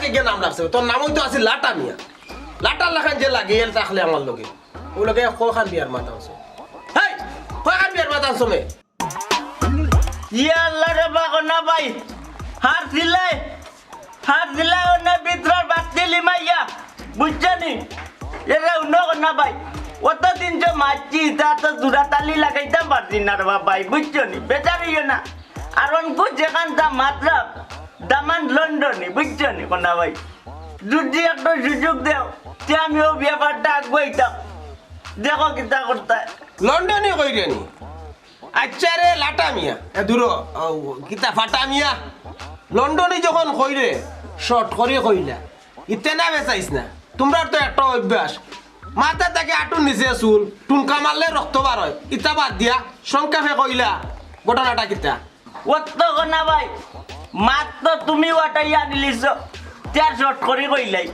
লাগে গিয়ে নাম রাখছে তোর নামই তো আছে লাটা মিয়া লাটার লাখান যে লাগে এল থাকলে আমার লগে ও লগে কখান বিয়ার মাথা আছে হেই কখান বিয়ার মাথা আছে মে ইয়া আল্লাহ রে বাগনা ভাই হাত দিলাই অন্য ভিতর বাতিলি মাইয়া বুঝছনি এরা অন্য না ভাই অতদিন যে মাছি তা তো জুড়া তালি লাগাইতাম পারছি না রে ভাই বুঝছনি বেচারিও না আর অনকু যেখানটা মাত্র দামান লন্ডনে বুঝছনি কোনা ভাই যদি একটা সুযোগ দেও তে আমিও ব্যাপারটা আগুয়াইতাম দেখো কিতা করতে লন্ডনে কইরেনি আচ্ছা রে লাটা মিয়া এ দূর কিতা ফাটা মিয়া লন্ডনে যখন কইরে শর্ট করে কইলা ইতে না বেচাইস না তোমরা তো একটা অভ্যাস মাথা থেকে আটুন নিচে চুল টুনকা মারলে রক্ত বার হয় ইতা বাদ দিয়া সংক্ষেপে কইলা ঘটনাটা কিতা অত কোনা ভাই মাত্র তুমি ওটাই আনিলিছ তার শর্ট করে কইলাই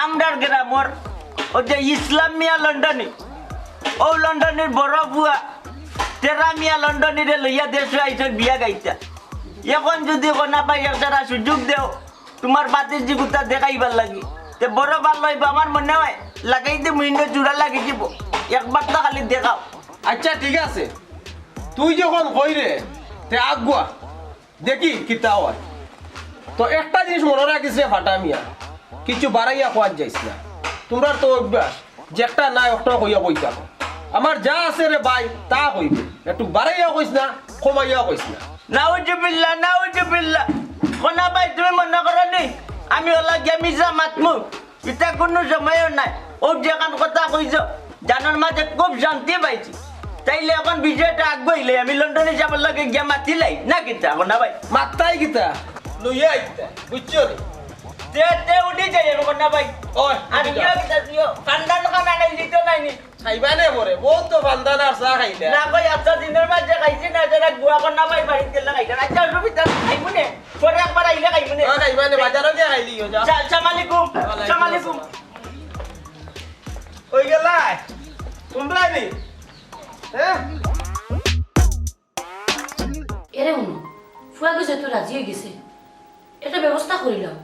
আমরার গ্রামর ও যে ইসলাম মিয়া লন্ডনে ও লন্ডনের বড় বুয়া তেরা মিয়া লন্ডনের লইয়া দেশ আইছে বিয়া গাইতা এখন যদি কোনা ভাই একটা সুযোগ দেও তোমার বাতির জিগুতা দেখাইবার লাগি তে বড় ভাল লইব আমার মনে হয় লাগাইতে মুইন্ড জুড়া লাগি দিব একবার তো খালি দেখাও আচ্ছা ঠিক আছে তুই যখন কইরে তে আগুয়া দেখি কিতা হয় তো একটা জিনিস মনে রাখিস রে ফাটা মিয়া কিছু বাড়াইয়া খোয়ার যাইস না তোমরা তো অভ্যাস যে একটা না একটা কইয়া কইতা আমার যা আছে রে ভাই তা কইবে একটু বাড়াইয়া কইস না কমাইয়া কইস না নাউজুবিল্লাহ কোনা ভাই তুমি মনে করো নি আমি ওলা গেমিজা মাতমু এটা কোনো সময় নাই ও যেখান কথা কইছ জানার মাঝে খুব শান্তি পাইছি তাইলে এখন বিষয়টা আগুয়াইলে আমি লন্ডনে যাবার লাগে গিয়া মাতিলাই না কিতা কোনা ভাই মাত্তাই কিতা লইয়া আইতা বুঝছো রে তে উঠি যাই আমি কোনা ভাই ওই আর ইয়া কিতা দিও কান্দান খানা নাই দিতো নাই নি খাইবানে পরে বহুত তো বান্দান আর চা খাইলা না ভাই আচ্ছা দিনের মাঝে খাইছি না যারা গুয়া কোনা ভাই বাড়িতে গেলে খাইতা আচ্ছা সুবিধা খাইবনে পরে একবার আইলে খাইবনে খাইবানে বাজারও গিয়া খাইলিও যা আসসালামু আলাইকুম হই গেলা তোমরা নি হ্যাঁ এরে উনো ফুয়া গেছে তো রাজি হয়ে গেছে এটা ব্যবস্থা করিলাম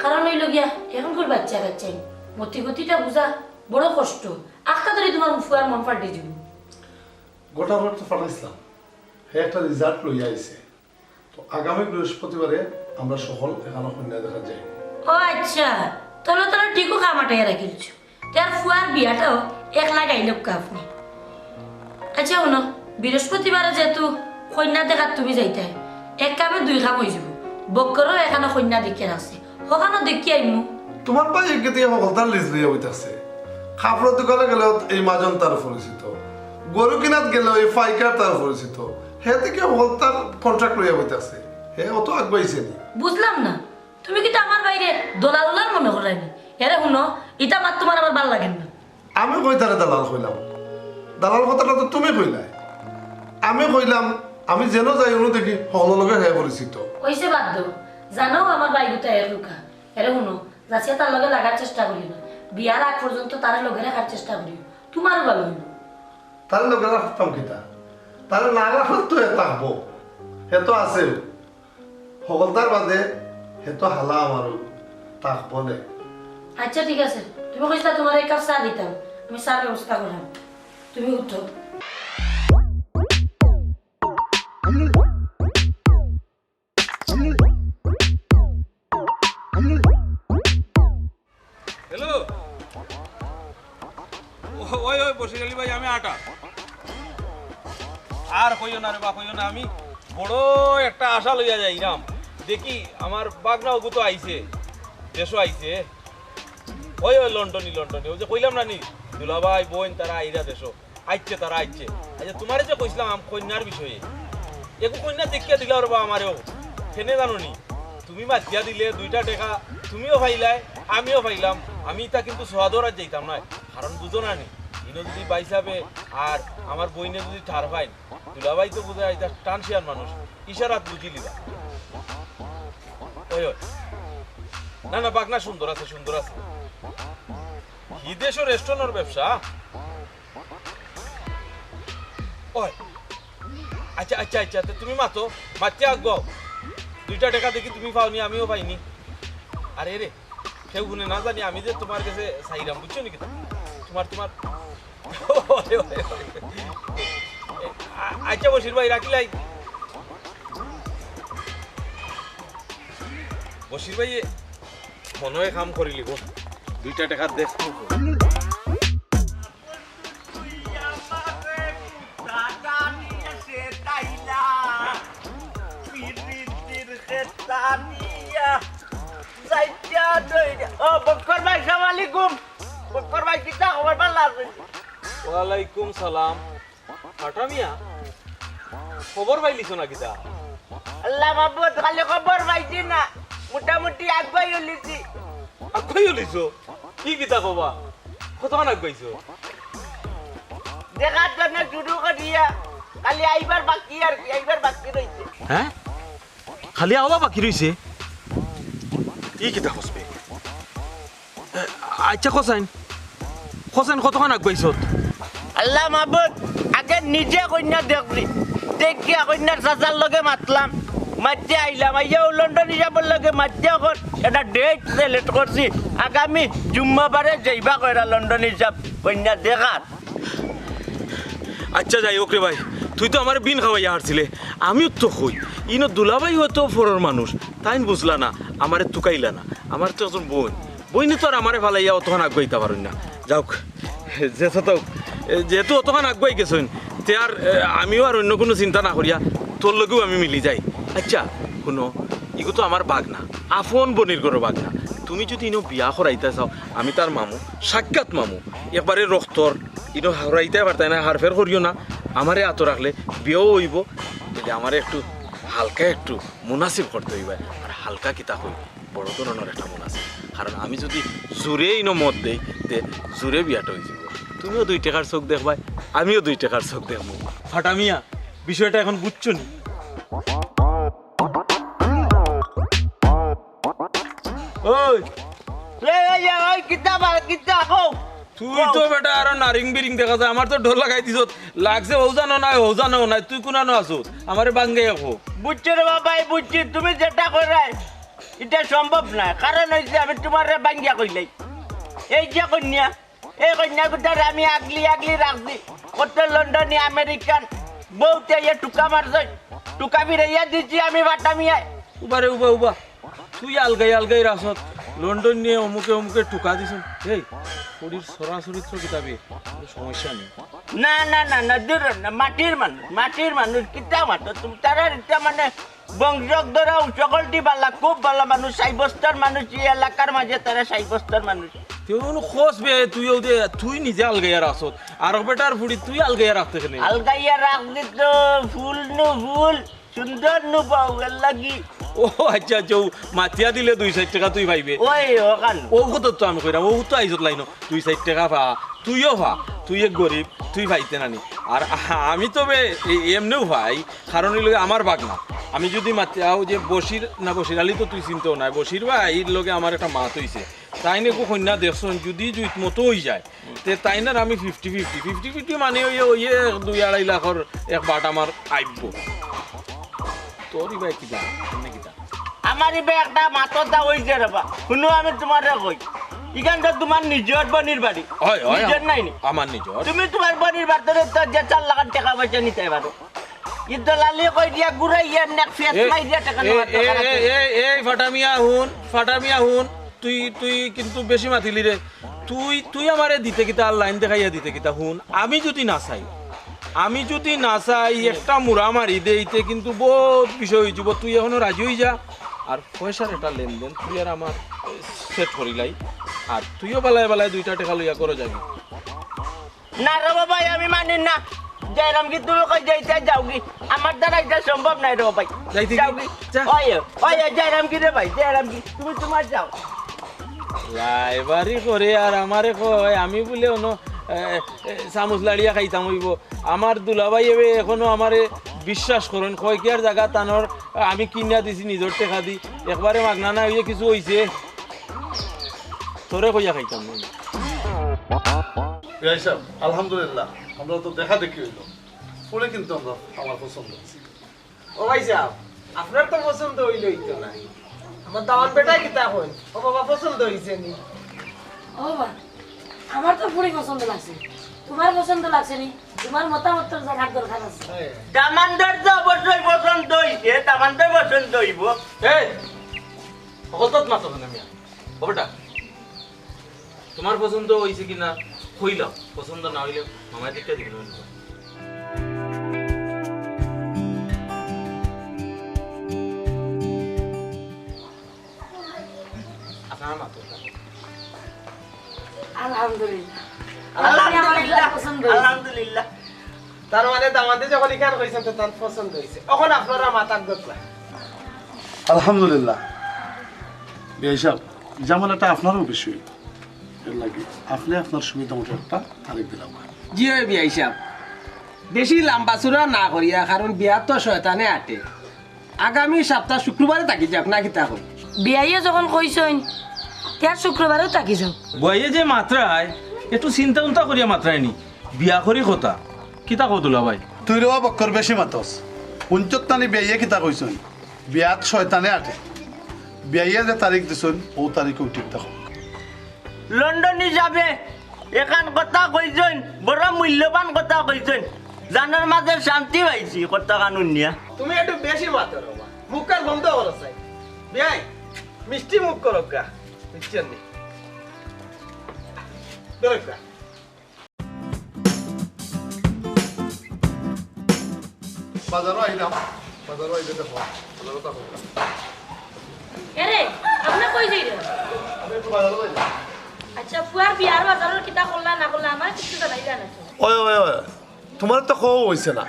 কারণ হইল গিয়া এখনকার বাচ্চা কাচ্চাই মতি গতিটা বুঝা বড় কষ্ট আখটা ধরে তোমার ফুয়ার মন পাল্টে যাব গোটা ভোট তো পাঠাইছিলাম হে একটা রেজাল্ট লইয়া আইছে তো আগামী বৃহস্পতিবারে আমরা সকল এখানে কন্যা দেখা যাই ও আচ্ছা তলে তলে ঠিকও খামাটাইয়া রাখিলছ তার ফুয়ার বিয়াটাও একলা গাইল কাপনি আচ্ছা উনো বৃহস্পতিবারে যেহেতু কন্যা দেখাত তুমি যাইতে এক কামে দুই কাম হয়ে যাব বক্করও এখানে কন্যা দেখে আছে ওখানে দেখি আইমু তোমার ভাই একে দিয়ে সকলতার লিজ লইয়া হইতাছে কাপড়ের দোকানে গেলেও এই মাজন তার পরিচিত গরু কিনাত গেলেও এই ফাইকার তার পরিচিত হে থেকে সকলতার কন্ট্রাক্ট লইয়া হইতাছে হে অত আগবাইছে নি বুঝলাম না তুমি কি আমার বাইরে দোলাদোলার মনে করাইনি এরে শুনো ইটা মাত তোমার আমার ভাল লাগেন না আমি কইতারে দালাল কইলাম দালাল কথাটা তো তুমি কইলাই আমি কইলাম আমি যেন যাই অনু দেখি সকলের লগে হে পরিচিত কইছে বাদ দাও জানো আমার বাইগুতা এর রুখা এরে শুনো যাচ্ছে তার লগে লাগার চেষ্টা করি না বিয়ার আগ পর্যন্ত তার লগে রাখার চেষ্টা করি তোমারও ভালো হইল তার লগে রাখতাম কিতা তার না রাখার তো এটা হব হে তো আছে সকলতার বাদে হে তো হালা আমারও তাক বলে আচ্ছা ঠিক আছে তুমি কইছিলা তোমার এক কাপ চা দিতাম আমি চার ব্যবস্থা করলাম তুমি উঠো হ্যালো ওই বসে গেলি ভাই আমি আটা আর কইও না রে বা কইও না আমি বড় একটা আশা লইয়া যাইলাম দেখি আমার বাগনাও গুতো আইছে দেশও আইছে ওই লন্ডনি ওই যে কইলাম না নি দুলাভাই বোন তারা আইরা দেশও আইছে তারা আইছে আচ্ছা তোমারে যে কইছিলাম কন্যার বিষয়ে একু কন্যা দেখিয়া দিলা রে বা আমারেও কেনে জানো নি তুমি মাতিয়া দিলে দুইটা টাকা তুমিও পাইলাই আমিও পাইলাম আমি তা কিন্তু সোহাদর আর যাইতাম না কারণ বুঝো না নি ইনো যদি বাইসাবে আর আমার বইনে যদি ঠার পাইন দুলাভাই তো বুঝে আইতা টানসিয়ান মানুষ ইশারাত বুঝি লিবা ওই না না বাগনা সুন্দর আছে বিদেশ রেস্টুরেন্টের ব্যবসা ওই আচ্ছা তুমি মাতো মাতে আগাও দুইটা টাকা দেখি তুমি পাওনি আমিও পাইনি আরে রে কেউ গুনে না জানি আমি যে তোমার কাছে চাইলাম বুঝছো নাকি তোমার তোমার আচ্ছা বসির ভাই রাখিলাই বসির ভাই মনে হয় কাম করিলি গো 2টা টাকা দেখ ওয়ালাইকুম সালাম ফাটা মিয়া খবর পাইলিছ না কিতা আল্লাহ মাহবুব খালি খবর পাইছি না মোটামুটি আগুয়াই হলিছি আগুয়াই হলিছ কি কিতা কবা কতক্ষণ আগুয়াইছো দেখার জন্য শুরু করিয়া খালি আইবার বাকি আর কি আইবার বাকি রইছে হ্যাঁ খালি আওয়া বাকি রইছে কি কিতা হসবে আচ্ছা খসাইন কতক্ষণ আগুয়াইছ আল্লাহ মাহবুব আগে নিজে কন্যা দেখলি দেখিয়া কন্যার চাচার লগে মাতলাম মাতে আইলাম আইয়া লন্ডন যাবার লগে মাতে এখন এটা ডেট সিলেক্ট করছি আগামী জুম্মাবারে যাইবা কইরা লন্ডন যাব কন্যা দেখার আচ্ছা যাই ওকে ভাই তুই তো আমার বিন খাওয়াইয়া হারছিলে আমিও তো কই ইনো দুলাভাই হতো ফরর মানুষ তাই বুঝলা না আমারে তুকাইলা না আমার তো একজন বইনি তো আর আমারে ফালাইয়া অতক্ষণ আগুয়াইতে পারেন না যাওক যেহেতু অতক্ষণ আগুয়াই গেছেন তে আর আমিও আর অন্য কোনো চিন্তা না করিয়া তোর লগেও আমি মিলি যাই আচ্ছা শুনো ইগো তো আমার বাঘ না আফন বনির করো বাঘ না তুমি যদি ইনো বিয়া করাইতে চাও আমি তার মামু সাক্ষাৎ মামু একবারে রক্তর ইনো হারাইতে পারতাই না হারফের করিও না আমারে আত রাখলে বিয়েও হইব যদি আমারে একটু হালকা একটু মুনাসিব করতে হইবে আর হালকা কিতা হই বড় ধরনের একটা মুনাসিব কারণ আমি যদি জোরে ইনো মত দেই তে জোরে বিয়াটা হয়ে যাব তুমিও 2 টাকার চোখ দেখবাই আমিও 2 টাকার চোখ দেখবো ফাটা মিয়া বিষয়টা এখন বুঝছো নি ওই ওই কিতা কও তুই তো বেটা আর নারিং বিরিং দেখা যায় আমার তো ঢোল লাগাই দিছ লাগছে ওজানো নাই তুই কোনানো আছো আমারে বাঙ্গে রাখো বুঝছি রে বাবাই বুঝছি তুমি যেটা করাই এটা সম্ভব না কারণ হইছে আমি তোমার বাঙ্গিয়া কইলাই এই যে কন্যা এই কন্যা গুটার আমি আগলি রাখছি কত লন্ডনী আমেরিকান বউতে ইয়ে টুকা মারছ টুকা বিরাইয়া দিচ্ছি আমি বাটা মিয়ায় উবারে উবা তুই আলগাই রাসত লন্ডন নিয়ে অমুকে টুকা দিছেন এই শরীর সরাসরিত্র কিতাবে সমস্যা নেই না দূর না মাটির মানুষ কিতা মাতো তুমি তারা এটা মানে বংশধর সকলটি বালা খুব ভালো মানুষ সাইবস্তার মানুষ এই এলাকার মাঝে তারা সাইবস্তার মানুষ তুই খোঁজ বে তুই নিজে আলগাইয়া রাসত আর বেটার ফুড়ি তুই আলগাইয়া রাখতে কেন আলগাইয়া রাখলি তো ফুল সুন্দর নু পাও লাগি ও আচ্ছা মাতিয়া দিলে 2-4 টাকা তুই পাইবে ওই ওখান ও কত তো আমি কইরা ও তো আইজত লাইন 2-4 টাকা পা তুইও পা তুই এক গরিব তুই পাইতে নানি আর আমি তো এমনিও ভাই কারণ আমার বাঘ না আমি যদি মাতিয়াও যে বসির আলী তো তুই চিন্তাও নাই বসির ভাইর লগে আমার একটা মাত হইছে তাই না কন্যা দেখছেন যদি জুইত মতো হয়ে যায় তে তাই না আমি 50-50 মানে ওই 2-2.5 লাখর এক বাট আমার আইব তোরই ভাই কিতা আমারই ভাই একটা মাতটা হইছে রে বা শুনো আমি তোমারে কই ইখানটা তোমার নিজের বনির বাড়ি নিজের নাই আমার নিজের তুমি তোমার বনির বাড়িতে তো যে 4 লাখ টাকা পয়সা নিতে পারো কিন্তু লালি কই দিয়া ঘুরাইয়া নেক ফেস মাই দিয়া টাকা এই ফাটা মিয়া হুন তুই কিন্তু বেশি মাতিলি রে তুই আমারে দিতে কিতা আর লাইন দেখাইয়া দিতে কিতা হুন আমি যদি না চাই একটা মুড়া মারি দেইতে কিন্তু বহুত বিষয় হয়ে যাব তুই এখনো রাজি হয়ে যা আর পয়সার একটা লেনদেন তুই আর আমার সেট করিলাই আর তুইও বেলায় 2 টাকা লইয়া করে যাবি না রে বাবা আমি মানি না যাইরাম কি তুমি কই যাইতে যাও কি আমার দ্বারা এটা সম্ভব নাই রে ভাই যাও কি ওই যাইরাম কি রে ভাই যাইরাম কি তুমি তোমার যাও লাইবারি করে আর আমারে কয় আমি বলে অন্য চামচ লাড়িয়া খাইতাম হইব আমার দুলাভাই এবে এখনো আমারে বিশ্বাস করেন কয় কি আর জায়গা টানোর আমি কিনা দিছি নিজের টাকা দি একবারে মাগনা না হইয়ে কিছু হইছে তোরে কইয়া খাইতাম আলহামদুলিল্লাহ আমরা তো দেখা দেখি হইল পরে কিন্তু আমার পছন্দ হচ্ছে ও ভাই সাহেব আপনার তো পছন্দ হইলই তো না আমার দাওয়ান বেটাই কিতা কই ও বাবা পছন্দ হইছে নি ও বাবা আমার তো পুরি পছন্দ লাগছে তোমার পছন্দ লাগছে নি তোমার মতামত তো জানার দরকার আছে দামানদার তো অবশ্যই পছন্দ হইছে দামানদার পছন্দ হইব এই হঠাৎ মাতো না মিয়া ও বেটা তোমার পছন্দ হইছে কিনা কইলাম পছন্দ না হইলে মামাই দিকটা দিবেন আপনার মাতো আলহামদুলিল্লাহ আলহামদুলিল্লাহ পছন্দ হয়েছে। আলহামদুলিল্লাহ তার মানে দামাতে যখন ইখান কইছেন তো তার পছন্দ হইছে এখন আপনারা মাতাক দরকার আলহামদুলিল্লাহ বিআই সাহেব জামালাটা আপনারও বিষয় এর লাগে আপনি আপনার সুবিধা মতো একটা তারিখ দিলাম জি ওই বিয়াই সাহেব বেশি লম্বা চূড়া না করিয়া কারণ বিয়া তো শয়তানে আটে আগামী সপ্তাহ শুক্রবারে থাকি যাক না কিতা কই বিয়াইয়ে যখন কইছইন তার শুক্রবারেও থাকি যাও বইয়ে যে মাত্রায় একটু চিন্তা উন্তা করিয়া মাত্রায় নি বিয়া করি কথা কিতা কতুলা ভাই তুই রেওয়া বক্কর বেশি মাতস উনচত্তানি বিয়াইয়ে কিতা কইছুন বিয়াত শয়তানে আটে বিয়াইয়ে যে তারিখ দিছুন ও তারিখও ঠিক থাকো লন্ডনে যাবে এখান কথা কইছেন বড় মূল্যবান কথা কইছেন জানার মাঝে শান্তি পাইছি কথা কানুন নিয়া তুমি একটু বেশি মাতো রবা মুখ কান বন্ধ করো চাই বিয়াই মিষ্টি মুখ করো গা বুঝছেন নি দরকার বাজারও আইলাম বাজারও আইলে দেখো বাজারও থাকো এরে আপনি কই যাই রে আমি একটু বাজারও আইলাম আচ্ছা ফুয়ার বিয়ার বাজারের কিতা করলা না করলা আমার কিছু জানাইলা না তো ওই ওই ওই তোমার তো খাওয়া হয়েছে না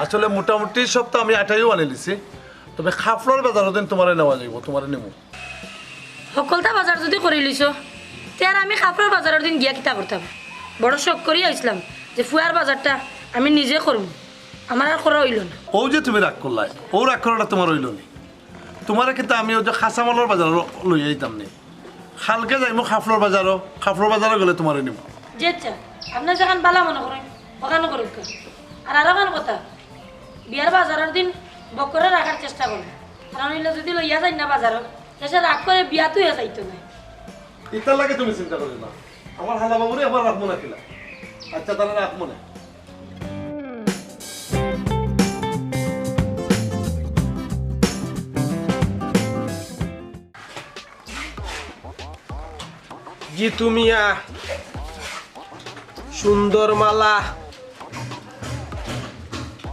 আসলে মোটামুটি সব তো আমি আটাইও আনি দিছি তবে খাফলার বাজারও দিন তোমার নেওয়া যাইব তোমার নেব সকলটা বাজার যদি করে লিছো তে আর আমি কাপড়ের বাজারের দিন গিয়া কিতা করতাম বড় শখ করি আইসলাম যে ফুয়ার বাজারটা আমি নিজে করব আমার আর করা হইল না ও যে তুমি রাগ করলাই ও রাগ করাটা তোমার হইল নি তোমার কিন্তু আমি ওই যে খাসামালের বাজার লই আইতাম নি খালকে যাইমো খাফলার বাজারও গেলে তোমার নিব যে আচ্ছা আপনার যেখান বালা মনে করেন ওখানে করুক আর আরো খান কথা বিয়ার বাজারের দিন বকরে রাখার চেষ্টা করবো কারণ হইলে যদি লইয়া যাই না বাজারত সে রাগ করে বিয়া তুই যাইতো না ইতার লাগে তুমি চিন্তা করি না আমার হালা বাবুরে আবার রাখবো না কিলা আচ্ছা তাহলে রাখবো না জিতু মিয়া সুন্দর মালা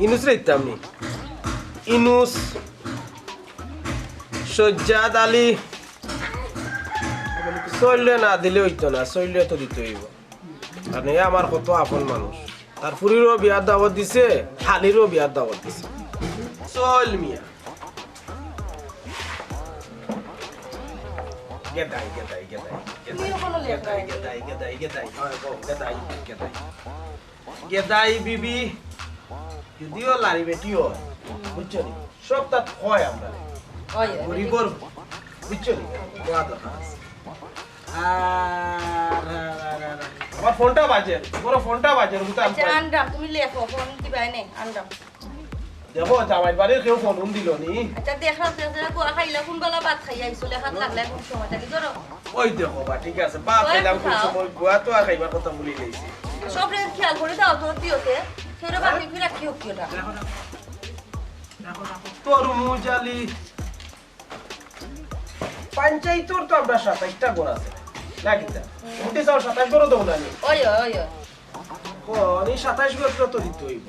ইনুস রেতাম নি ইনুস সজ্জাদ আলী শৈল্য না দিলে হইতো না শৈল্য তো দিতে হইব কারণ এ আমার কত আপন মানুষ তার ফুরিরও বিয়ার দাওয়াত দিছে হালিরও বিয়ার দাওয়াত দিছে চল মিয়া গেদাই গেদাই গেদাই গেদাই বিবি যদিও লারি বেটিও বুঝছো নি সব তাত হয় আমরা গরিবর বুঝছো নি দোয়া দরকার আছে আমার ফোনটা বাজে বড় ফোনটা বাজে আনরাম তুমি লেখো ফোন দিবাই নে আনরাম দেখো জামাই বাড়ির কেউ ফোন দিল নি আচ্ছা দেখা কোয়া খাইলা কোন বেলা ভাত খাই আইছো লেখাত লাগলে কোন সময় থাকি ধরো ওই দেখো বা ঠিক আছে বা খেলাম কোন সময় গোয়া তো আর খাইবার কথা ভুলে গেছি সব রে খেয়াল করে দাও তো দিওতে সেরে বাকি ফিরা কি হকি ওটা তরমুজ আলী পঞ্চায়েতর তো আমরা 27টা গোড় আছে নাকি তা উঠে যাও 27 গোড় দেবো না ওই ওই আমি 27 গোড় তো দিতে হইব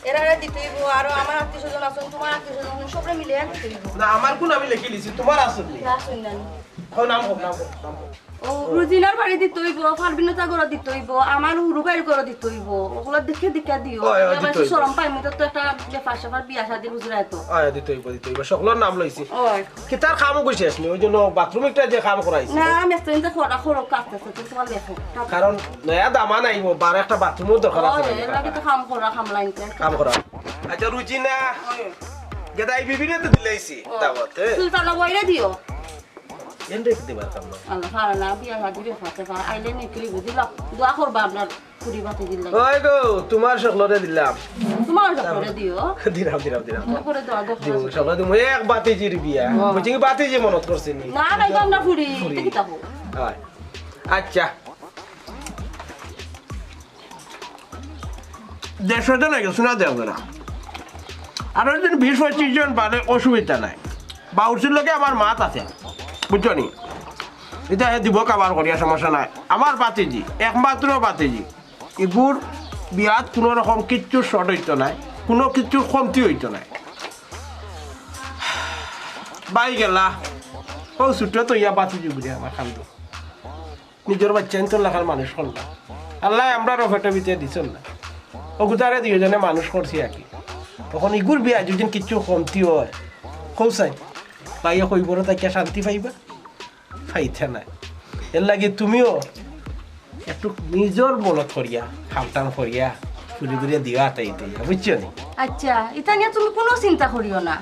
এরা দিতে হইব আর আমার আত্মীয়স্বজন আছেন তোমার আত্মীয়স্বজন সবরে মিলে দিতে হইব না আমার কোন আমি লিখে লিছি তোমার আসল আসুন না নাম নাম নাম ও রুজিনার বাড়ি দিতে হইব ফারবিনতা করে দিতে হইব আমার হুরু বাড়ি করে দিতে হইব ওগুলো দেখে দেখে দিও এবার শরম পাই মতো তো একটা ব্যাপার স্যাপার বিয়া শাদি বুঝরাই তো আয় দিতে হইব সকলের নাম লইছি ওই কি তার কাম কইছে আসনি ওই জন্য বাথরুম একটা যে কাম করাইছি না আমি একটা খোড়া খোড়া কাটতেছে তো তোমার দেখো কারণ নয়া দামা নাইব বার একটা বাথরুমের দরকার আছে ওই লাগে তো কাম করা লাইনতে কাম করা আচ্ছা রুজিনা গেদাই বিবিরে তো দিলাইছি দাওয়াত সুলতানা বইরা দিও এন্ডে দিবার কাম না আল্লাহ ভালো না বিয়া শাদি ব্যাপারটা আইলে নিকলি বুঝিলাম দোয়া করবা আপনার পুরি বাতি দিলাম ওই গো তোমার সকলরে দিলাম তোমার করে দিও দিরাম দিরাম দিরাম করে দাও দিব সবাই তুমি এক বাতিজির বিয়া বুঝি কি বাতিজি মনত করছিনি না ভাই আমরা ফুরি কি তাবো হয় আচ্ছা দেড়শো জন হয়ে গেছে না দেওয়া না আরো যদি 20-25 জন বাদে অসুবিধা নাই বাউসির লোকে আমার মাত আছে বুঝছো নি এটা দিব কাবার করিয়া সমস্যা নাই আমার বাতিজি একমাত্র বাতিজি এগুর বিয়াত কোনো রকম কিচ্ছু শর্ট হইতো নাই কোনো কিছু কমতি হইতো নাই বাই গেলা ও ছুটো তো ইয়া বাতিজি বুঝে আমার খান্দো নিজের বাচ্চা তো লাখার মানুষ করলাম আল্লাহ আমরা রফেটে ভিতরে দিচ্ছেন না ওগুতারে দুজনে মানুষ করছি আর কি তখন ইগুর বিয়া যদি কিছু কমতি হয় কৌসাই পাইয়া কইবর তাকে শান্তি পাইবা পাইতে নাই এর লাগে তুমিও একটু নিজের বলত করিয়া খামটাম করিয়া ফুরি ফুরিয়া দিবা তাই বুঝছো নি আচ্ছা এটা নিয়ে তুমি কোনো চিন্তা করিও না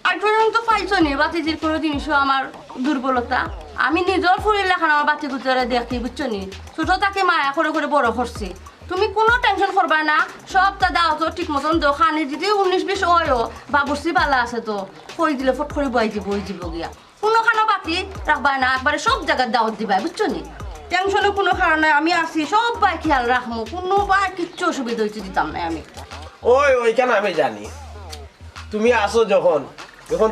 আর পর্যন্ত পাইছো নি বাতিজির কোনো জিনিসও আমার দুর্বলতা আমি নিজের ফুরির লেখান আমার বাতি গুতরে দেখি বুঝছো নি ছোট তাকে মায়া করে করে বড় করছি তুমি কোনো টেনশন করবা না সবটা দাও তো ঠিক মতন দাও খানি যদি 19-20 হয়ও বাবুর্চি বালা আছে তো কই দিলে ফট করে বই দিব গিয়া কোনো খানা বাতি রাখবা না একবারে সব জায়গায় দাওয়াত দিবা বুঝছো নি টেনশনে কোনো কারণ নাই আমি আছি সব বাই খেয়াল রাখবো কোনো বা কিচ্ছু অসুবিধা হইতে দিতাম না আমি ওইখানে আমি জানি তুমি আসো যখন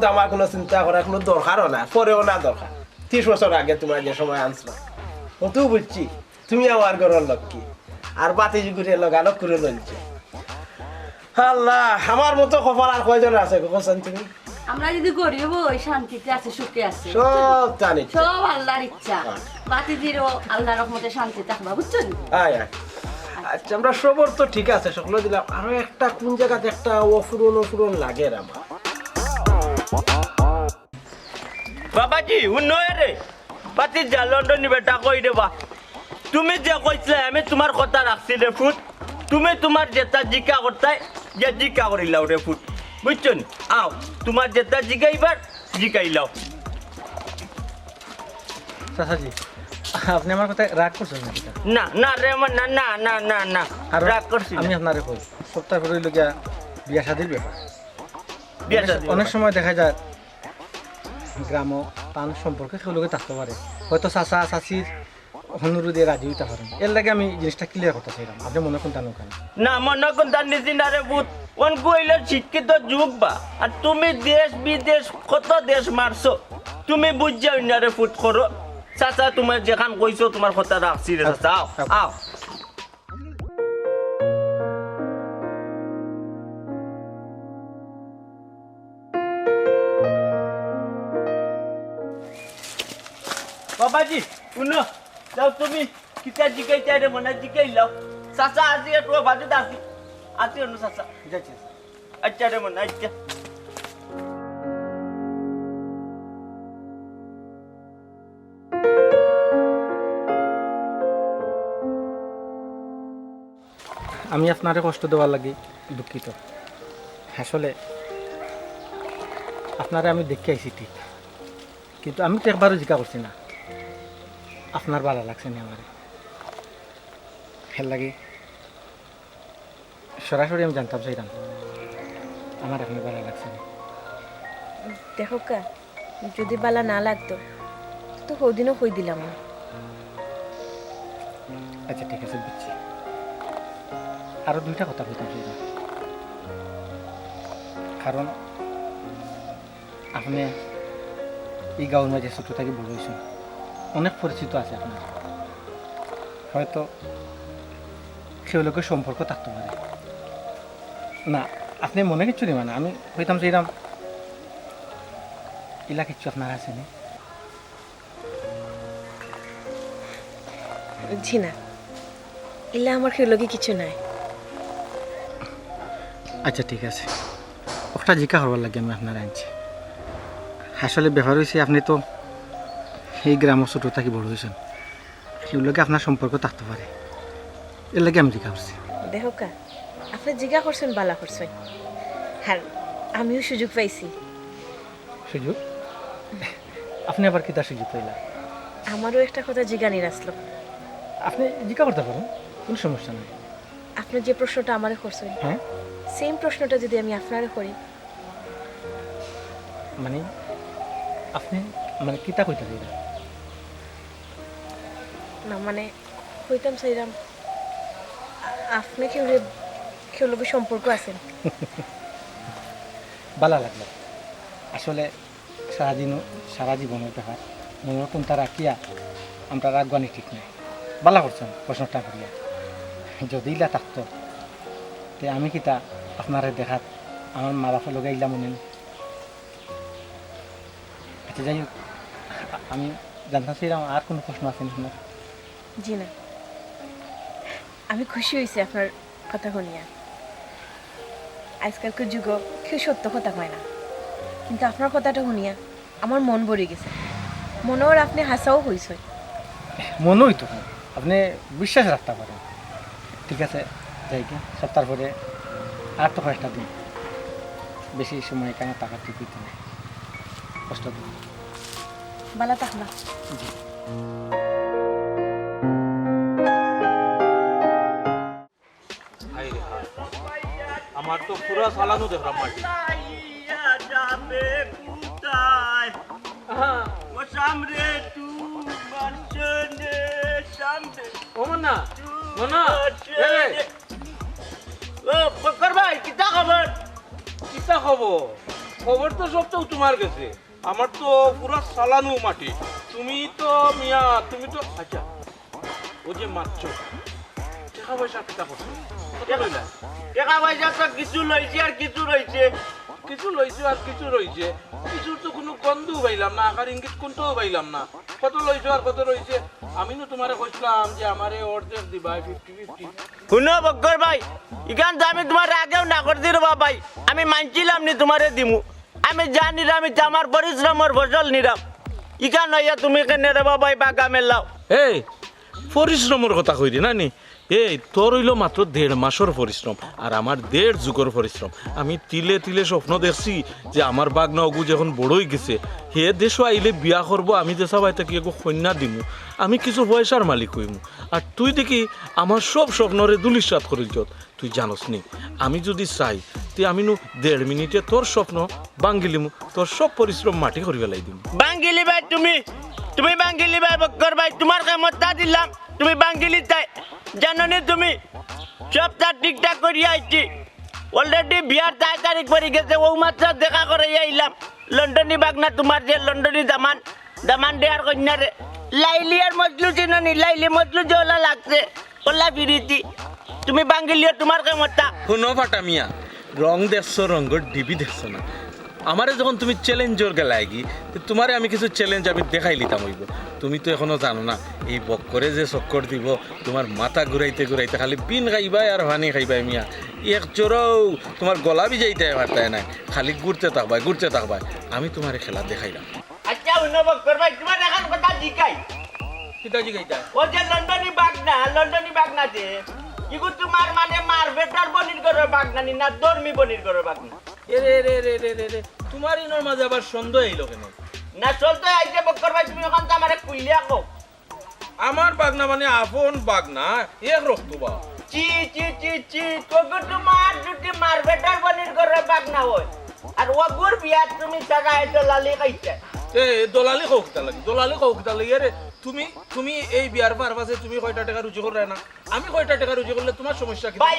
তো আমার কোনো চিন্তা করার কোনো দরকারও না পরেও না দরকার 30 বছর আগে তোমার যে সময় আনছিলাম অতও বুঝছি তুমি আমার ঘরের লক্ষ্মী আর বাতিজি করে লগালো করে লইছে আল্লাহ আমার মতো কপাল আর কয়জন আছে কোন তুমি আমরা যদি গরিব ওই শান্তিতে আছে সুখে আছে সব জানি সব আল্লাহর ইচ্ছা বাতিজিরও আল্লাহর রহমতে শান্তি থাকবা বুঝছো নি আচ্ছা আমরা সবর তো ঠিক আছে সকলে দিলাম আরো একটা কোন জায়গাতে একটা অফুরন লাগে আমার বাবাজি উন্নয় রে বাতি যা লন্ডন বেটা কই দেবা তুমি যে কইছিলে আমি তোমার কথা রাখছি রে ফুট তুমি তোমার যেটা জিকা করতাই যে জিকা করিলাও রে ফুট বুঝছো নি আও তোমার যেটা জিকাইবার জিকাইলাও চাচাজি আপনি আমার কথা রাগ করছেন নাকি না না রে না না না না না রাগ করছি আমি আপনারে কই সপ্তাহ পরে হইল গিয়া বিয়া শাদির ব্যাপার বিয়া শাদী অনেক সময় দেখা যায় গ্রাম টান সম্পর্কে সেগুলোকে থাকতে পারে হয়তো চাচা চাচির অনুরোধ দিয়ে রাজি হইতে পারেন এর লাগে আমি জিনিসটা ক্লিয়ার করতে চাইলাম আপনি মনে কোনটা নৌকান না মনে কোনটা নিছি না রে বুত অনকু হইলে শিক্ষিত যুগ বা আর তুমি দেশ বিদেশ কত দেশ মারছো তুমি বুঝাই না রে ফুট করো চাচা তোমার যেখান কইছো তোমার কথা রাখছি রে চাচা আও আও বাবাজি শুনো যাও তুমি কিতা জিকাইতে রে মনে জিকাইলাও চাচা আজি একটু বাজে দাসি আজি অনু চাচা যাচ্ছি আচ্ছা রে মনে আচ্ছা আমি আপনারে কষ্ট দেওয়ার লাগি দুঃখিত আসলে আপনারে আমি দেখে আইছি ঠিক কিন্তু আমি তো একবারও জিজ্ঞা করছি না আপনার ভালো লাগছে না আমার খেল লাগে সরাসরি আমি জানতাম চাইতাম আমার আপনি ভালো লাগছে না দেখো কা যদি বালা না লাগতো তো ওদিনও কই দিলাম না আচ্ছা ঠিক আছে বুঝছি আরো দুইটা কথা বলতাম চাইতাম কারণ আপনি এই গাঁওর মাঝে ছোট থেকে বড় হয়েছেন অনেক পরিচিত আছে আপনার হয়তো সেগুলোকে সম্পর্ক থাকতে পারে না আপনি মনে কিচ্ছু নেবেন আমি হইতাম চাইলাম ইলা কিচ্ছু আপনার আছে না জি না ইলা আমার খেলোকে কিছু নাই আচ্ছা ঠিক আছে ওটা জিজ্ঞা হবার লাগে আমি আপনার আনছি আসলে ব্যাপার হয়েছে আপনি তো এই গ্রামের ছোটো থাকি বড় হয়েছেন সেগুলোকে আপনার সম্পর্ক থাকতে পারে এর লাগে আমি জিজ্ঞা করছি দেখো কা আপনি জিজ্ঞা করছেন বালা করছেন হ্যাঁ আমিও সুযোগ পাইছি সুযোগ আপনি আবার কি তার সুযোগ পাইলা আমারও একটা কথা জিজ্ঞানি আসলো আপনি জিজ্ঞা করতে পারেন কোনো সমস্যা নেই আপনি যে প্রশ্নটা আমারে করছেন হ্যাঁ সেম প্রশ্নটা যদি আমি আপনারে করি, মানে আপনি মানে কিতা কইতে দিলেন? না মানে কইতাম চাইলাম আপনি কেউ লোকের সম্পর্ক আছেন। ভালো লাগলো। আসলে সারা জীবনের ব্যাপার মনে কোনটা রাখিয়া আমরা রাখবানি ঠিক নাই। ভালো করছেন প্রশ্নটা করিয়া। যদি ইলা থাকতো তে আমি কিতা আপনারে দেখাত আমার মা বাপের লগে ইলা মনে। আচ্ছা যাই হোক, আমি জানতে চাইলাম আর কোনো প্রশ্ন আছে আপনার? জি না, আমি খুশি হয়েছি আপনার কথা শুনিয়া। আজকালকার যুগ কেউ সত্য কথা কয় না, কিন্তু আপনার কথাটা শুনিয়া আমার মন ভরে গেছে। মনে হয় আপনি হাসাও হয়েছে। মনে হইতো আপনি বিশ্বাস রাখতে পারেন। ঠিক আছে যাই কি, সপ্তাহ পরে আর তো কয়েকটা দিন, বেশি সময় কেন টাকা টিপিতে নেই, কষ্ট দিন। বালা থাকবা। জি। আমার তো পুরা সালানো দেখলাম মাটি। ও মনা মনা ভাই কিতা খবর? কিতা খবর? খবর তো সব তো তোমার কাছে, আমার তো পুরা সালানো মাটি। তুমি তো মিয়া, তুমি তো আচ্ছা ও যে মারছ টাকা পয়সা কিতা করছো? টাকা পয়সা তো কিছু লইছে আর কিছু রইছে। কিছু লইছে আর কিছু রইছে, কিছুর তো কোনো গন্ধও পাইলাম না, আকার ইঙ্গিত কোনটাও পাইলাম না। কত লইছো আর কত রইছে? আমি না তোমারে কইছিলাম যে আমারে অর্ধেক দিবা 50-50। শুনো বক্কর ভাই, ইখান তো আমি তোমার আগেও না করছি রে ভাই, আমি মানছিলাম নি তোমারে দিমু। আমি জানি আমি আমার পরিশ্রমের ফসল নিরাম। ইখান হইয়া তুমি কেন রে ভাই বাগা মেলাও? এই পরিশ্রমের কথা কইরি না নি? এই তোর হইল মাত্র 1.5 মাসের পরিশ্রম আর আমার 1.5 যুগের পরিশ্রম। আমি তিলে তিলে স্বপ্ন দেখছি যে আমার বাগনা অগু যখন বড়ই গেছে হে দেশ আইলে বিয়া করবো, আমি দেশা ভাই তাকে কন্যা দিমু, আমি কিছু পয়সার মালিক হইমু। আর তুই দেখি আমার সব স্বপ্নরে দুলিশাত করিল। তুই জানোস নি আমি যদি চাই তুই আমি 1.5 মিনিটে তোর স্বপ্ন বাঙ্গিলিমু, তোর সব পরিশ্রম মাটি করে ফেলাই দিমু। বাঙ্গিলি ভাই তুমি বাঙ্গিলি ভাই বক্কর ভাই, তোমার ক্ষমতা দিলাম, তুমি বাঙ্গিলি চাই। জানোনি তুমি সবটা ঠিকঠাক করিয়া আইছি। অলরেডি বিয়ার 4 তারিখ পরে গেছে, ও মাত্র দেখা করে আইলাম। লন্ডনী বাগনা তোমার যে লন্ডনী দামান দেয়ার কন্যারে লাইলি আর মজলু চিনি, লাইলি মজলু যে ওলা লাগছে ওলা বিরিতি। তুমি বাঙ্গিলিও তোমার ক্ষমতা। শুনো ফাটা মিয়া, রং দেখছো রঙের ডিবি দেখছো না। আমারে যখন তুমি চ্যালেঞ্জর গেলাইগি তোমারে আমি কিছু চ্যালেঞ্জ আমি দেখাই লিতাম হইব। তুমি তো এখনো জানো না এই বক্করে যে চক্কর দিব তোমার মাথা ঘুরাইতে ঘুরাইতে খালি বিন খাইবাই আর পানি খাইবাই মিয়া। এক চোরও তোমার গলা বিজাইতে পারতাই নাই, খালি ঘুরতে থাকবাই। আমি তোমারে খেলা দেখাইলাম। আচ্ছা শুনো বক্কর ভাই, তোমার এখন কথা জিকাই। কিতা জিগাইতা? ও যে লন্ডনী বাগনা যে ইগু তোমার মানে মার বেটার বনির করে বাগনানি না দর্মি বনির করে বাগনা? রে তোমার ইনোর মাঝে আবার সন্দেহ এইলো কেন? না চলতে আইছে বক্কর ভাই, তুমি এখন তো আমারে কুইলিয়া কও। আমার বাগনা মানে আপন বাগনা, এক রক্ত বা। চি তোকে তোমার যদি মার বেটার বনির করে বাগনা হয় আর ওগুর বিয়া তুমি টাকা এত লালি খাইছে। দলালি কৌকিতা লাগে রে। তুমি এই বিয়ার পারপাসে তুমি কয়টা টাকা রুজি করে না, আমি কয়টা টাকা রুজি করলে তোমার সমস্যা কি? ভাই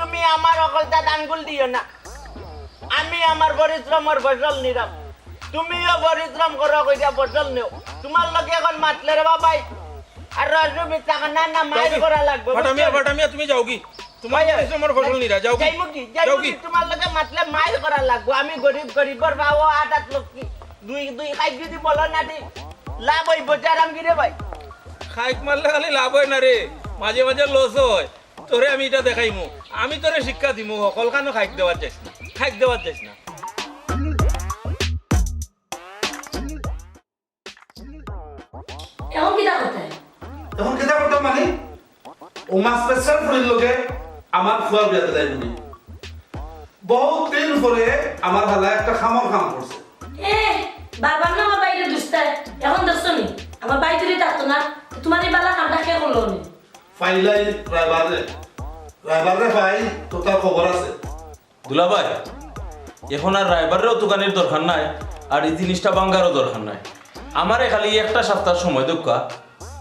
তুমি আমার অকলতা আঙ্গুল দিও না। আমি আমার পরিশ্রমের ফসল নিলাম, তুমিও পরিশ্রম করো কইরা ফসল নেও। তোমার লগে এখন মাতলে রে বাবাই আর রাজু মিটাকা না মাইল করা লাগবে। ফাটামিয়া তুমি যাও কি? তোমার পরিশ্রমের ফসল নিরা যাও কি? তোমার লগে মাতলে মাইল করা লাগবে। আমি গরিবর বাবু 8 লোক কি দুই খাই যদি বলো না ঠিক লাভ হইব চারাম কি রে ভাই? খাইক মারলে খালি লাভ হয় না রে, মাঝে মাঝে লস হয়। তোরে আমি এটা দেখাইমু, আমি তোরে শিক্ষা দিমু। সকলখানো খাইক দেওয়ার যাইস না। এখন কিতা করতে? এখন কেটা করতাম মানে ও মাছ স্পেশাল ফুলের লোকে আমার ফুয়ার বিয়াতে যাইবনি। বহুত দিন পরে আমার হালা একটা খাম করছে। বাবার না আমার বাইরে দুস্তায় এখন দেখছো নি আমার বাই তুলি থাকতো না, তোমার এই বালা কামটা কে করলো নি? ফাইলাই প্রায় বাজে রাইবারে ভাই তো তার খবর আছে দুলাভাই এখন আর রাইবারেরও দোকানের দরকার নাই আর এই জিনিসটা ভাঙ্গারও দরকার নাই। আমারে খালি একটা সপ্তাহ সময় দোকা,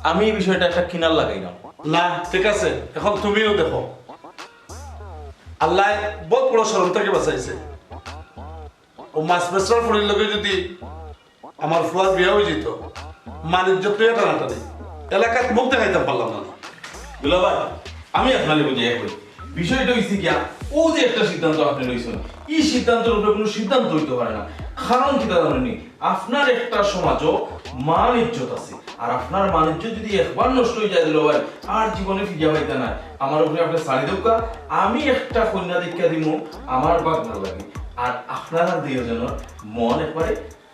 আমি এই বিষয়টা একটা কিনার লাগাইলাম। না ঠিক আছে, এখন তুমিও দেখো আল্লাহ বহুত বড় শরম থেকে বাঁচাইছে। ও মাছ বেচার ফলের লগে যদি আমার ফুয়ার বিয়া হয়ে যেত, মানিজ্য তো এটা নাটানি এলাকায় মুখ দেখাইতাম পারলাম না। দুলাভাই আমি আপনাকে বুঝে কই বিষয়টা হইছে কি, ও যে একটা সিদ্ধান্ত আপনি লইছেন, এই সিদ্ধান্তের উপরে কোনো সিদ্ধান্ত হইতে পারে না। কারণ কি জানেননি, আপনার একটা সমাজও মান ইজ্জত আছে, আর আপনার মান ইজ্জত যদি একবার নষ্ট হয়ে যায় দুলাভাই আর জীবনে ফিরিয়া পাইতে না। আমার উপরে আপনি শাড়ি দোকা, আমি একটা কন্যা দীক্ষা দিব, আমার বাগ ভালো লাগে, আর আপনারা দুইজনের মন একবারে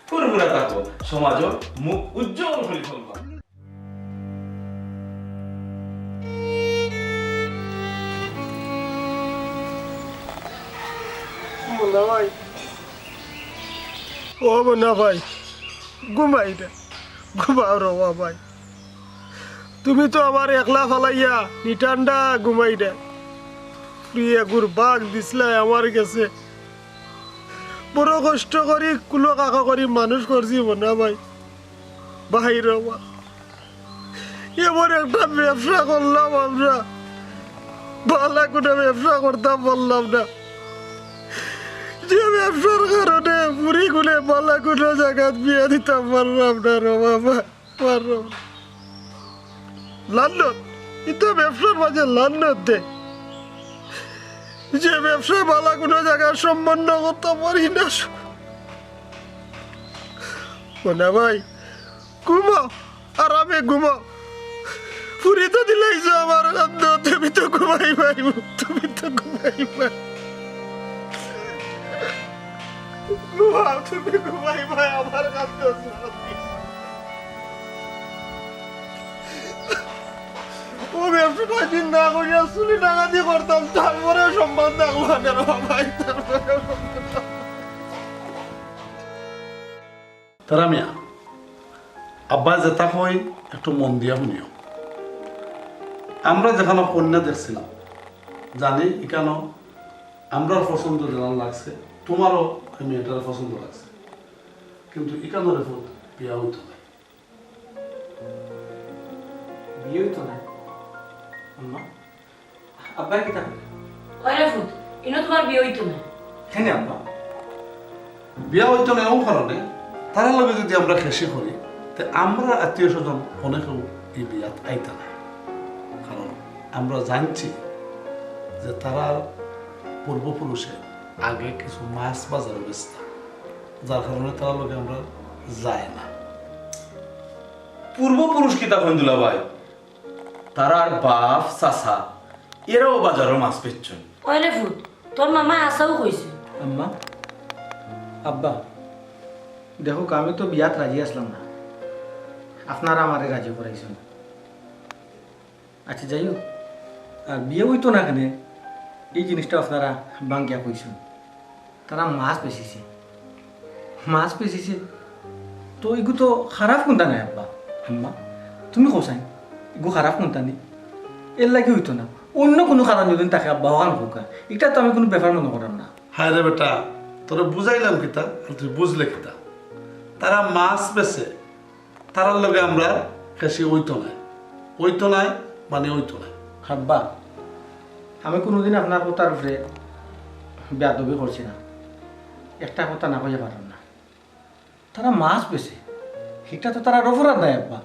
ফুরফুরা থাকো, সমাজও মুখ উজ্জ্বল করে ফেলবা। মোনা ভাই, ও মোনা ভাই, ঘুমাই না, ঘুমাও রবা ভাই। তুমি তো আমার একলা ফালাইয়া নিঠান্ডা ঘুমাই না। প্রিয়া গুর বাঘ দিসলাই আমার কাছে, বড় কষ্ট করি কুলো কাকা করি মানুষ করছি মোনা ভাই। ভাই রবা, এমন একটা ব্যবসা করলাম আমরা, ভালো কোনো ব্যবসা করতাম বললাম না। যে ব্যবসার কারণে পুরি গুলে বালা কোনো জায়গায় বিয়ে দিতাম পারলাম না রে বাবা, পারলাম লন্ডন, এটা ব্যবসার মাঝে লন্ডন দে, যে ব্যবসা বালা কোনো জায়গায় সম্বন্ধ করতে পারি না। না ভাই ঘুমাও, আরামে ঘুমাও। পুরি তো দিলাইছো আমার কান্দ, তুমি তো ঘুমাই পাইব, তুমি তো ঘুমাই পাই। তুমি ঘুমাই ভাই, আমার কাছে ও ব্যবসাটা চিন্তা করিয়া চুলি টাকা দিয়ে করতাম, তারপরে সম্মান থাকলো কেন ভাই? তারা মিয়া আব্বা যেটা হয় একটু মন দিয়া শুনিও। আমরা যেখানে কন্যা দেখছিলাম জানি এখানে আমরা পছন্দ জানান লাগছে, তোমারও মেয়েটার পছন্দ লাগছে, কিন্তু এখানের রেফত বিয়া হইতো না। বিয়ে হইতো না আম্মা? আব্বাই কি থাকে? ওরে ফুট, ইনো তোমার বিয়ে হইতো না। কেন আব্বা? বিয়া হইতো না এমন কারণে, তার লগে যদি আমরা খেসি করি তে আমরা আত্মীয় স্বজন অনেকেও এই বিয়াত আইতা না। কারণ আমরা জানছি যে তারা পূর্বপুরুষে আগে কিছু মাছ বাজারে বেচত, যার কারণে তার লগে আমরা যাই না। পূর্বপুরুষ কি তখন দুলাভাই, তারার বাপ চাচা এরাও বাজারও মাছ বেচছেন। ওরে ফুট, তোর মামা আসাও কইছে। আম্মা, আব্বা, দেখো আমি তো বিয়াত রাজি আসলাম না, আপনারা আমারে রাজি করাইছেন। আচ্ছা যাই হোক, আর বিয়ে হইতো না কেন এই জিনিসটা আপনারা বাঙ্গিয়া কইছেন। তারা মাছ বেচিছে, মাছ বেচিছে, তো এগু তো খারাপ কোনটা নাই আব্বা। আম্মা তুমি কোসাই এগু খারাপ কোনটা নেই, এর লাগে হইতো না। অন্য কোনো কারণ যদি তাকে আব্বা হওয়ান হোক, এটা তো আমি কোনো ব্যাপার মনে করাম না। হায় রে বেটা, তোরা বুঝাইলাম কিতা আর তুই বুঝলে কিতা। তারা মাছ বেচে, তারার লগে আমরা খেসি ওইতো নাই, ওইতো নাই মানে ওইতো নাই। আব্বা আমি কোনোদিন আপনার কথার উপরে বেয়াদবি করছি না, একটা কথা না কইয়া পারলাম না। তারা মাছ বেছে, সেটা তো তারা অপরাধ নাই আব্বা।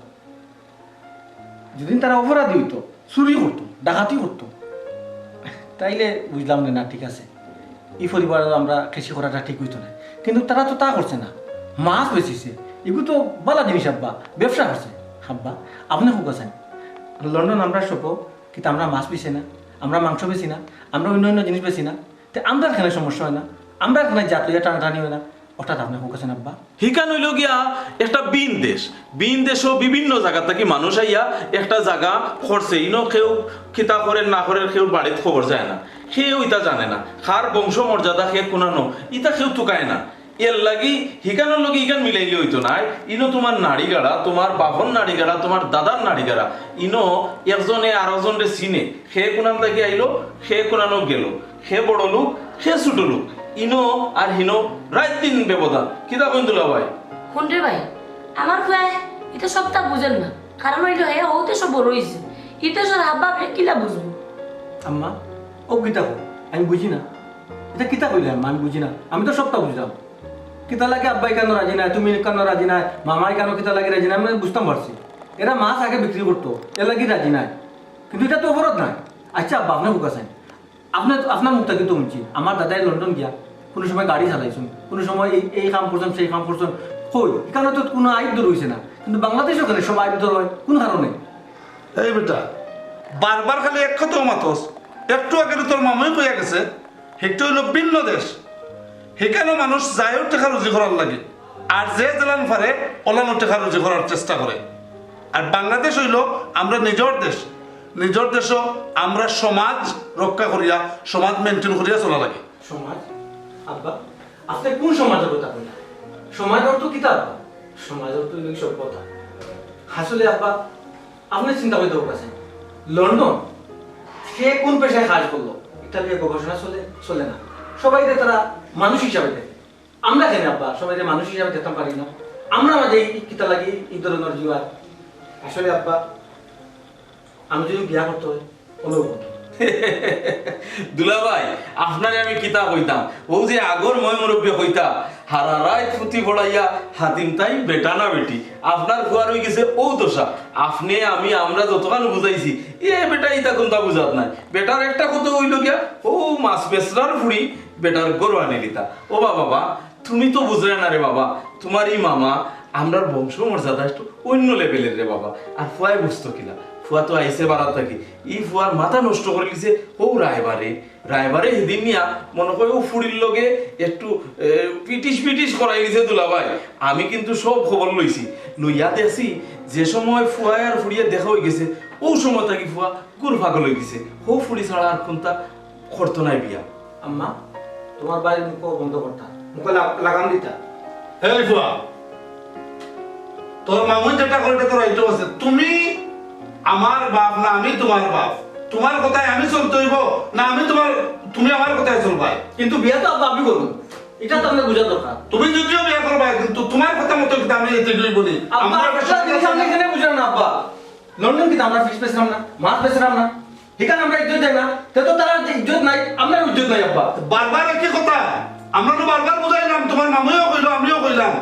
যেদিন তারা অপরাধী হইতো, চুরি করতো, ডাকাতি করতো, তাইলে বুঝলাম না ঠিক আছে, এই পরিবারে আমরা কৃষি করাটা ঠিক হইতো না। কিন্তু তারা তো তা করছে না, মাছ বেচিছে, এগুলো তো ভালো জিনিস আব্বা, ব্যবসা করছে। আব্বা আপনি খুব আছেন লন্ডন, আমরা সব কিন্তু আমরা মাছ বেছি না, আমরা মাংস বেছি না, আমরা অন্য অন্য জিনিস বেছি না, তো আমরা এখানে সমস্যা হয় না, আমরা এখানে জাত লইয়া টানাটানি হয় না। অর্থাৎ আপনি খুব আছেন আব্বা। হিকান হইল গিয়া একটা বিন দেশ, বিন দেশও বিভিন্ন জায়গা থেকে মানুষ আইয়া একটা জায়গা করছে, ইনো কেউ খিতা করে না করে কেউ বাড়িতে খবর যায় না, কেউ ইটা জানে না, কার বংশ মর্যাদা সে কোনানো ইটা কেউ টুকায় না। এর লাগি হিকানোর লগে ইকান মিলাইলে হইতো না ইনো তোমার নাড়ি গাড়া তোমার বাপন নাড়ি গাড়া তোমার দাদার নাড়ি গাড়া ইনো একজনে আরেকজনরে চিনে সে কোনান থেকে আইলো সে কোনানো গেল সে বড় লোক সে ছোট লোক ইনো আর হিনো রাত দিন ব্যবধান কিতা কইন দুলা ভাই কোন রে ভাই আমার ভাই এটা সবটা বুঝেন না কারণ হইলো হে ওতে সব বড় হইছে এটা সব হাব্বা কিলা বুঝুন আম্মা ও কিতা কো আমি বুঝি না এটা কিতা কইলাম আমি বুঝি না আমি তো সবটা বুঝলাম কিতা লাগে আব্বাই কেন রাজি নাই তুমি কেন রাজি নাই মামাই কেন কিতা লাগে রাজি নাই আমি বুঝতাম পারছি এরা মাছ আগে বিক্রি করতো এর লাগি রাজি নাই কিন্তু এটা তো অপরাধ নাই আচ্ছা আব্বা আপনি বুকাছেন আপনার মুখটা কিন্তু শুনছি আমার দাদাই লন্ডন গিয়া কোনো সময় গাড়ি চালাইছেন কোনো সময় এই কাম করছেন সেই কাম করছেন কই এখানে তো কোনো আইন দূর হয়েছে না কিন্তু বাংলাদেশ ওখানে সব আইন দূর হয় কোন কারণে এই বেটা বারবার খালি এক কথা মাতস একটু আগে তোর মামাই কইয়া গেছে সেটা হইল ভিন্ন দেশ সেখানে মানুষ যায়ও টেকা রুজি করার লাগে আর যে জেলান পারে ওলানো টেকা রুজি করার চেষ্টা করে আর বাংলাদেশ হইল আমরা নিজের দেশও আমরা সমাজ রক্ষা করিয়া সমাজ মেনটেন করিয়া চলা লাগে সমাজ আব্বা আপনি কোন সমাজের কথা কইলেন সমাজ অর্থ কিতা আব্বা সমাজ অর্থ হইল সভ্যতা আসলে আব্বা আপনি চিন্তা করতে পারছেন লন্ডন সে কোন পেশায় কাজ করলো এটা নিয়ে গবেষণা চলে না সবাই তারা মানুষ হিসাবে দেখে আমরা জানি আব্বা সবাই মানুষ হিসাবে দেখতে পারি না আমরা মাঝে কিতা লাগি এই ধরনের জীবন আসলে আব্বা আমি যদি বিয়া করতে হয় অনুভব দুলা ভাই আপনারে আমি কিতা কইতাম ও যে আগর মই মুরব্বী কইতা হারা রাত ফুটি পড়াইয়া হাতিম তাই বেটা না বেটি আপনার ফুয়ার হয়ে গেছে ও দশা আপনি আমি আমরা যতক্ষণ বুঝাইছি এ বেটা ইতা কোনটা বুঝাত নাই বেটার একটা কত হইল গিয়া ও মাছ বেসরার ফুড়ি বেটার গরু আনি দিতা ও বাবা তুমি তো বুঝলে না রে বাবা তোমার এই মামা আমরার বংশ মর্যাদা একটু অন্য লেভেলের রে বাবা আর ফুয়াই বুঝতো কিনা ফুয়া তো আইসে বাড়া থাকি এই ফুয়ার মাথা নষ্ট করে লিখছে ও রায়বারে সেদিন নিয়া মনে করে ও ফুড়ির লগে একটু পিটিশ করাই গেছে দুলা ভাই আমি কিন্তু সব খবর লইছি লইয়া দেখছি যে সময় ফুয়াই আর ফুড়িয়া দেখা হয়ে গেছে ও সময় থাকি ফুয়া গুড় ফাগল হয়ে গেছে ও ফুড়ি ছাড়া আর কোনটা করতো নাই বিয়া আম্মা তোমার বাড়ির মুখ বন্ধ করতা মুখে লাগাম দিতা এই ফুয়া তোর মামুন যেটা করে তোর রাইট আছে তুমি আমার বাপ না আমি তোমার বাপ তোমার কথায় আমি চলতে হইব না তুমি আমার কথায় চলবা কিন্তু বিয়া তো আব্বা আপনি করুন এটা তো আপনার বোঝা দরকার তুমি যদিও বিয়া করবা কিন্তু তোমার কথা মতো কিন্তু আমি এতে গই বলি আব্বা একটা জিনিস আপনি এখানে বুঝলেন না আব্বা লন্ডন কি আমরা ফিশ পেছিলাম না মাছ পেছিলাম না এখানে আমরা ইজ্জত দেয় না তো তারা ইজ্জত নাই আমরা ইজ্জত নাই আব্বা বারবার একই কথা আমরা তো বারবার বুঝাইলাম তোমার মামুও কইলো আমিও কইলাম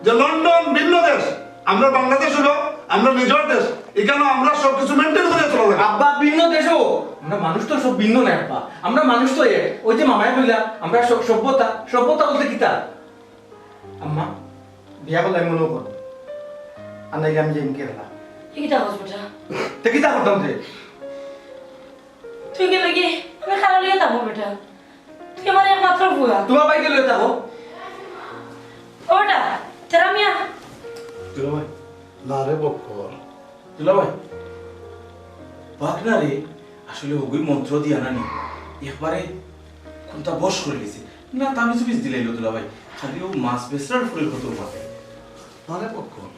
যে লন্ডন ভিন্ন দেশ আমরা বাংলাদেশ হলো আমরা নিজের দেশ এখানে আমরা সবকিছু মেনটেন করে চলা লাগে আব্বা ভিন্ন দেশও আমরা মানুষ তো সব ভিন্ন নাই আব্বা আমরা মানুষ তো এক ওই যে মামাই কইলা আমরা সভ্যতা বলতে কিতা আম্মা বিয়া করলে আমি মনে করো আর নাইলে আমি যাই কেরালা কিতা হস বেটা তে কিতা করতাম যে তুই গেলে কি আমি খারাপ লিয়ে যাবো বেটা তুই আমার একমাত্র বুয়া তোমার বাইকে লয়ে থাকো ওটা তেরা মিয়া দুলা ভাই না রে বকর দুলা ভাই বাগনা রে আসলে ওগুই মন্ত্র দিয়া নানি একবারে কোনটা বশ করে গেছে না তামিজ বিজ দিলাইলো দুলা ভাই খালি ও মাছ বেসরার ফুলের কত মাথে না রে বকর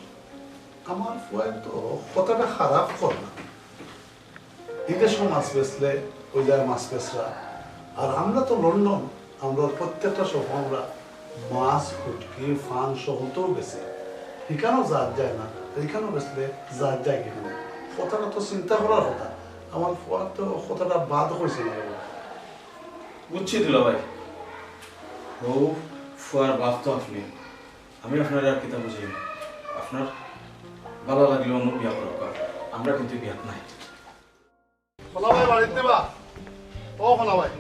আমার ফুয়াই তো কথাটা খারাপ কর না এদের সময় মাছ বেচলে ওই যায় মাছ বেচরা আর আমরা তো লন্ডন আমরা প্রত্যেকটা সময় আমরা মাছ ফুটকি ফান সহ তো বেছে এখানেও জাত যায় না এখানেও বেচলে জাত যায় কিখানে কথাটা তো চিন্তা করার কথা আমার ফুয়া তো কথাটা বাদ হয়েছে না বুঝছি দুলা ভাই ও ফুয়ার বাপ তো আপনি আমি আপনার আর কিতা বুঝি আপনার ভালো লাগলে অন্য বিয়া করা আমরা কিন্তু বিয়াত নাই খোলা ভাই বাড়িতে বা ও খোলা ভাই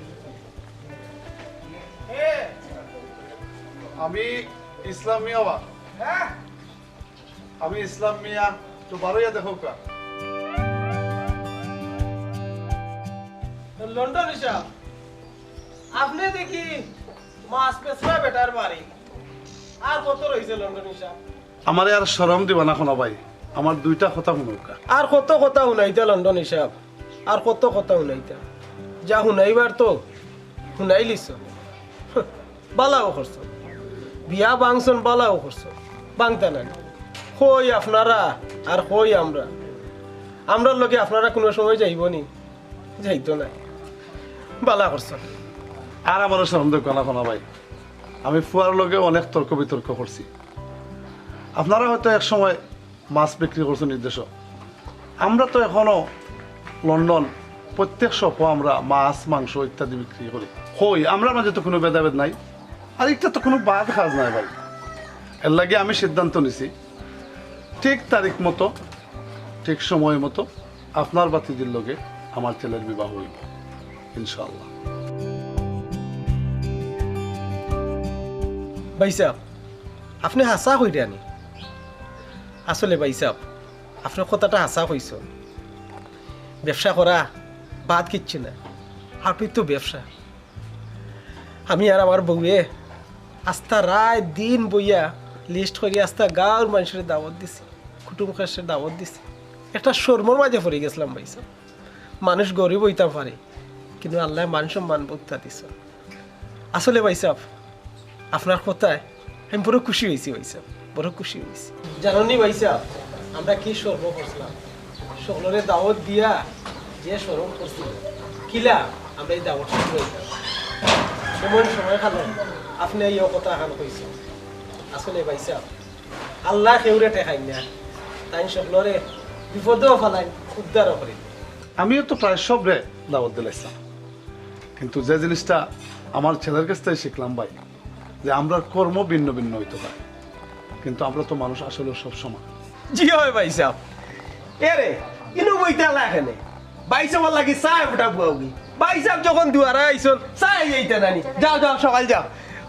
আমি ইসলাম মিয়া বা আমি ইসলাম মিয়া তো বারোইয়া দেখো কা লন্ডন হিসাব আপনি দেখি মাছ পেছরা বেটার বাড়ি আর কত রয়েছে লন্ডন হিসাব আমার আর শরম দিবা না খোলা ভাই আমার দুইটা কথা শুনুকা আর কত কথা শুনাইতা লন্ডন হিসাব আর কত কথা শুনাইতা যা শুনাইবার তো শুনাই লিছ বালাও করছ বিয়া বাংশন বালাও করছো বাংতা না কই আপনারা আর কই আমরার লগে আপনারা কোনো সময় যাইব নি যাইতো না বালা করছো আর আমার সন্দেহ কোনা কোনা ভাই আমি ফুয়ার লগে অনেক তর্ক বিতর্ক করছি আপনারা হয়তো এক সময় মাছ বিক্রি করছেন নির্দেশ আমরা তো এখনো লন্ডন প্রত্যেক সপ্তাহ আমরা মাছ মাংস ইত্যাদি বিক্রি করি হই আমরা মাঝে তো কোনো ভেদাভেদ নাই আর একটা তো কোনো বাদ কাজ নাই ভাই এর লাগে আমি সিদ্ধান্ত নিছি ঠিক তারিখ মতো ঠিক সময় মতো আপনার বাতিজির লগে আমার ছেলের বিবাহ হইব ইনশাআল্লাহ। ভাই সাহেব আপনি হাসা কইরে আনি আসলে ভাই সাহেব আপনার কথাটা হাসা কইছ ব্যবসা করা বাদ কিচ্ছু না আপনি তো ব্যবসা আমি আর আমার বউয়ে আস্তা রায় দিন বইয়া লিস্ট করি আস্তা গাঁর মানুষের দাওয়াত দিছি কুটুম খাসের দাওয়াত দিছি একটা শর্মর মাঝে পড়ে গেছিলাম ভাই সাহেব মানুষ গরিব হইতে পারে কিন্তু আল্লাহ মান সম্মান বক্তা দিছ আসলে ভাই সাহেব আপনার কথায় আমি বড় খুশি হয়েছি ভাই সাহেব বড় খুশি হয়েছি জানি ভাই সাহেব আমরা কি সর্ব করছিলাম সকলের দাওয়াত দিয়া যে সরম করছিল কিলা আমরা এই দাওয়াত শুরু হইতাম সময় খালো আপনি এই কথা হান কইছে আসলে ভাই সাহেব আল্লাহ কেউরে টেকাই না তাই সকলরে বিপদেও ফেলাই উদ্ধারও করি আমিও তো প্রায় সব রে দাওয়াত দিলাইছিলাম কিন্তু যে জিনিসটা আমার ছেলের কাছ থেকে শিখলাম ভাই যে আমরা কর্ম ভিন্ন ভিন্ন হইতে পারে কিন্তু আমরা তো মানুষ আসলে সব সমান জি হয় ভাই সাহেব এরে ইনু বইতে এখানে ভাই সাহেব লাগি চায় ফুটা বুয়াবি ভাই সাহেব যখন দুয়ারে আইসন চায় এইটা নানি যাও যাও সকাল যাও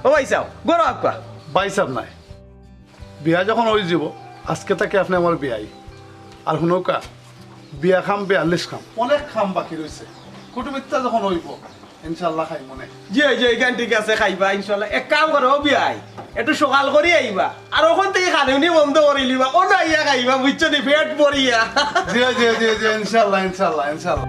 ও ভাই সাহেব গরো আপা বাইসাব নাই বিয়া যখন হয়ে যাব আজকে থেকে আপনি আমার বিয়াই আর শুনকা বিয়া খাম 42 খাম অনেক খাম বাকি রয়েছে কুটুমিত্তা যখন হইব ইনশাআল্লাহ খাই মনে জি জি এখান ঠিক আছে খাইবা ইনশাল্লাহ এক কাম করো বিয়াই একটু সকাল করে আইবা আর ওখান থেকে খানিউনি বন্ধ করে লিবা ও না ইয়া খাইবা বুঝছো নি পেট পড়িয়া জি জি জি জি ইনশাআল্লাহ ইনশাআল্লাহ ইনশাআল্লাহ